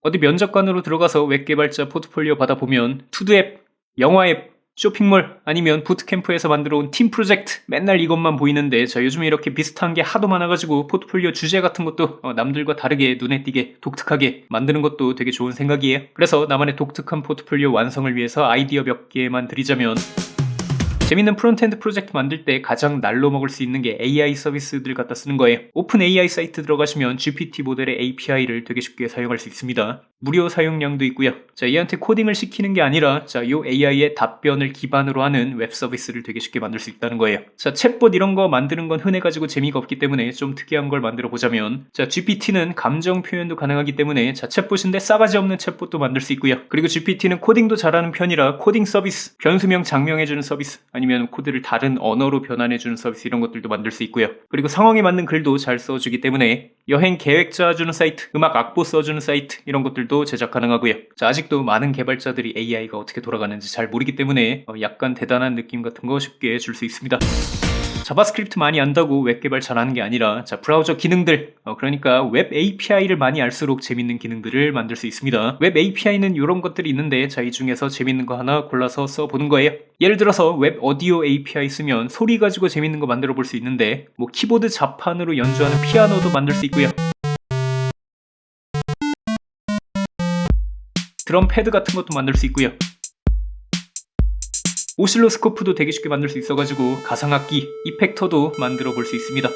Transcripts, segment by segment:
어디 면접관으로 들어가서 웹 개발자 포트폴리오 받아보면 투두 앱, 영화 앱, 쇼핑몰 아니면 부트캠프에서 만들어온 팀 프로젝트 맨날 이것만 보이는데 자 요즘에 이렇게 비슷한 게 하도 많아가지고 포트폴리오 주제 같은 것도 남들과 다르게 눈에 띄게 독특하게 만드는 것도 되게 좋은 생각이에요. 그래서 나만의 독특한 포트폴리오 완성을 위해서 아이디어 몇 개만 드리자면 재밌는 프론트엔드 프로젝트 만들 때 가장 날로 먹을 수 있는 게 AI 서비스들 갖다 쓰는 거예요. 오픈 AI 사이트 들어가시면 GPT 모델의 API를 되게 쉽게 사용할 수 있습니다. 무료 사용량도 있고요. 자, 얘한테 코딩을 시키는 게 아니라 자, 요 AI의 답변을 기반으로 하는 웹 서비스를 되게 쉽게 만들 수 있다는 거예요. 자, 챗봇 이런 거 만드는 건 흔해가지고 재미가 없기 때문에 좀 특이한 걸 만들어 보자면 자, GPT는 감정 표현도 가능하기 때문에 자, 챗봇인데 싸가지 없는 챗봇도 만들 수 있고요. 그리고 GPT는 코딩도 잘하는 편이라 코딩 서비스, 변수명 장명해주는 서비스 아니면 코드를 다른 언어로 변환해주는 서비스 이런 것들도 만들 수 있고요. 그리고 상황에 맞는 글도 잘 써주기 때문에 여행 계획 짜주는 사이트, 음악 악보 써주는 사이트 이런 것들도 제작 가능하고요. 자, 아직도 많은 개발자들이 AI가 어떻게 돌아가는지 잘 모르기 때문에 약간 대단한 느낌 같은 거 쉽게 줄 수 있습니다. 자바스크립트 많이 안다고 웹 개발 잘하는 게 아니라 자 브라우저 기능들 그러니까 웹 API를 많이 알수록 재밌는 기능들을 만들 수 있습니다. 웹 API는 이런 것들이 있는데 자 이 중에서 재밌는 거 하나 골라서 써보는 거예요. 예를 들어서 웹 오디오 API 쓰면 소리 가지고 재밌는 거 만들어 볼 수 있는데 뭐 키보드 자판으로 연주하는 피아노도 만들 수 있고요. 드럼 패드 같은 것도 만들 수 있고요. 오실로스코프도 되게 쉽게 만들 수 있어가지고 가상악기, 이펙터도 만들어 볼 수 있습니다.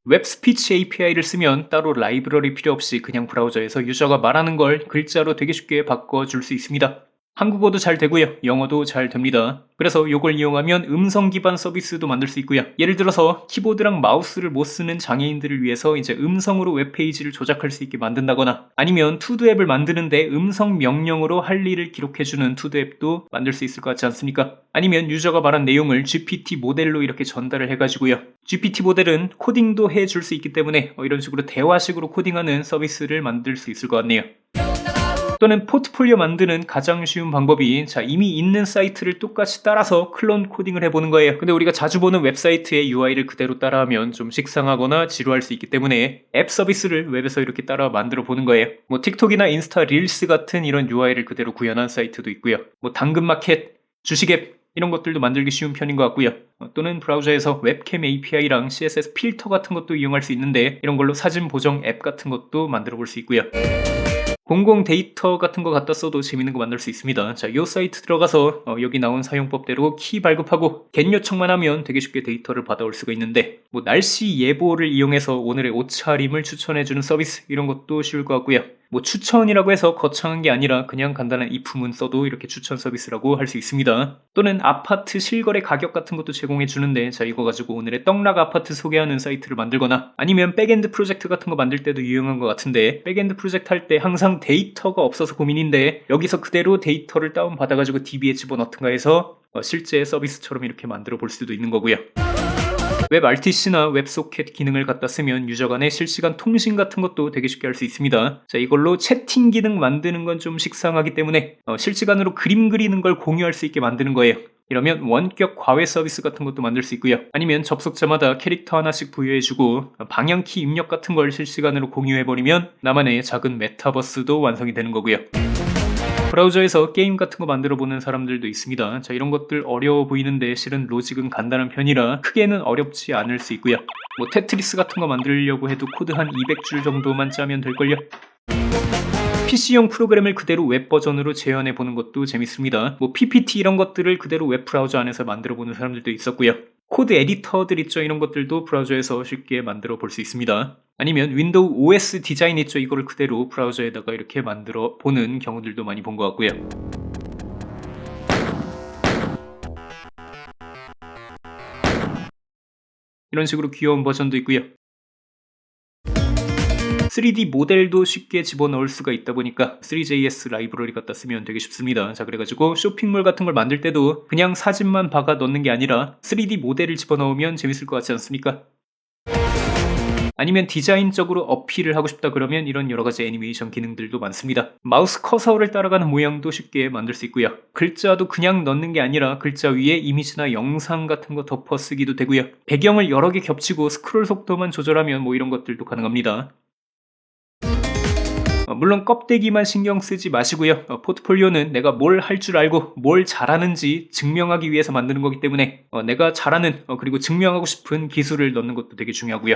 웹 스피치 API를 쓰면 따로 라이브러리 필요 없이 그냥 브라우저에서 유저가 말하는 걸 글자로 되게 쉽게 바꿔줄 수 있습니다. 한국어도 잘 되고요. 영어도 잘 됩니다. 그래서 이걸 이용하면 음성 기반 서비스도 만들 수 있고요. 예를 들어서 키보드랑 마우스를 못 쓰는 장애인들을 위해서 이제 음성으로 웹페이지를 조작할 수 있게 만든다거나 아니면 투두 앱을 만드는데 음성 명령으로 할 일을 기록해주는 투두 앱도 만들 수 있을 것 같지 않습니까? 아니면 유저가 말한 내용을 GPT 모델로 이렇게 전달을 해가지고요. GPT 모델은 코딩도 해줄 수 있기 때문에 이런 식으로 대화식으로 코딩하는 서비스를 만들 수 있을 것 같네요. 또는 포트폴리오 만드는 가장 쉬운 방법이 자 이미 있는 사이트를 똑같이 따라서 클론 코딩을 해보는 거예요. 근데 우리가 자주 보는 웹사이트의 UI를 그대로 따라하면 좀 식상하거나 지루할 수 있기 때문에 앱 서비스를 웹에서 이렇게 따라 만들어 보는 거예요. 뭐 틱톡이나 인스타 릴스 같은 이런 UI를 그대로 구현한 사이트도 있고요. 뭐 당근마켓, 주식앱 이런 것들도 만들기 쉬운 편인 것 같고요. 또는 브라우저에서 웹캠 API랑 CSS 필터 같은 것도 이용할 수 있는데 이런 걸로 사진 보정 앱 같은 것도 만들어 볼 수 있고요. 공공 데이터 같은 거 갖다 써도 재밌는 거 만들 수 있습니다. 자, 이 사이트 들어가서 여기 나온 사용법대로 키 발급하고 겟 요청만 하면 되게 쉽게 데이터를 받아올 수가 있는데 뭐 날씨 예보를 이용해서 오늘의 옷차림을 추천해주는 서비스 이런 것도 쉬울 것 같고요. 뭐 추천이라고 해서 거창한 게 아니라 그냥 간단한 이품은 써도 이렇게 추천 서비스라고 할 수 있습니다. 또는 아파트 실거래 가격 같은 것도 제공해 주는데 자 이거 가지고 오늘의 떡락 아파트 소개하는 사이트를 만들거나 아니면 백엔드 프로젝트 같은 거 만들 때도 유용한 것 같은데 백엔드 프로젝트 할 때 항상 데이터가 없어서 고민인데 여기서 그대로 데이터를 다운받아가지고 DB에 집어넣든가 해서 실제 서비스처럼 이렇게 만들어 볼 수도 있는 거고요. 웹 RTC나 웹소켓 기능을 갖다 쓰면 유저 간의 실시간 통신 같은 것도 되게 쉽게 할 수 있습니다. 자, 이걸로 채팅 기능 만드는 건 좀 식상하기 때문에 실시간으로 그림 그리는 걸 공유할 수 있게 만드는 거예요. 이러면 원격 과외 서비스 같은 것도 만들 수 있고요. 아니면 접속자마다 캐릭터 하나씩 부여해주고 방향키 입력 같은 걸 실시간으로 공유해버리면 나만의 작은 메타버스도 완성이 되는 거고요. 브라우저에서 게임 같은 거 만들어 보는 사람들도 있습니다. 자, 이런 것들 어려워 보이는데 실은 로직은 간단한 편이라 크게는 어렵지 않을 수 있고요. 뭐 테트리스 같은 거 만들려고 해도 코드 한 200줄 정도만 짜면 될걸요. PC용 프로그램을 그대로 웹 버전으로 재현해 보는 것도 재밌습니다. 뭐 PPT 이런 것들을 그대로 웹 브라우저 안에서 만들어 보는 사람들도 있었고요. 코드 에디터들 있죠. 이런 것들도 브라우저에서 쉽게 만들어 볼 수 있습니다. 아니면 윈도우 OS 디자인 있죠. 이거를 그대로 브라우저에다가 이렇게 만들어 보는 경우들도 많이 본 것 같고요. 이런 식으로 귀여운 버전도 있고요. 3D 모델도 쉽게 집어넣을 수가 있다 보니까 3JS 라이브러리 갖다 쓰면 되게 쉽습니다. 자, 그래가지고 쇼핑몰 같은 걸 만들 때도 그냥 사진만 박아 넣는 게 아니라 3D 모델을 집어넣으면 재밌을 것 같지 않습니까? 아니면 디자인적으로 어필을 하고 싶다 그러면 이런 여러가지 애니메이션 기능들도 많습니다. 마우스 커서를 따라가는 모양도 쉽게 만들 수 있고요. 글자도 그냥 넣는 게 아니라 글자 위에 이미지나 영상 같은 거 덮어 쓰기도 되고요. 배경을 여러 개 겹치고 스크롤 속도만 조절하면 뭐 이런 것들도 가능합니다. 물론 껍데기만 신경 쓰지 마시고요. 포트폴리오는 내가 뭘 할 줄 알고 뭘 잘하는지 증명하기 위해서 만드는 거기 때문에 내가 잘하는 그리고 증명하고 싶은 기술을 넣는 것도 되게 중요하고요.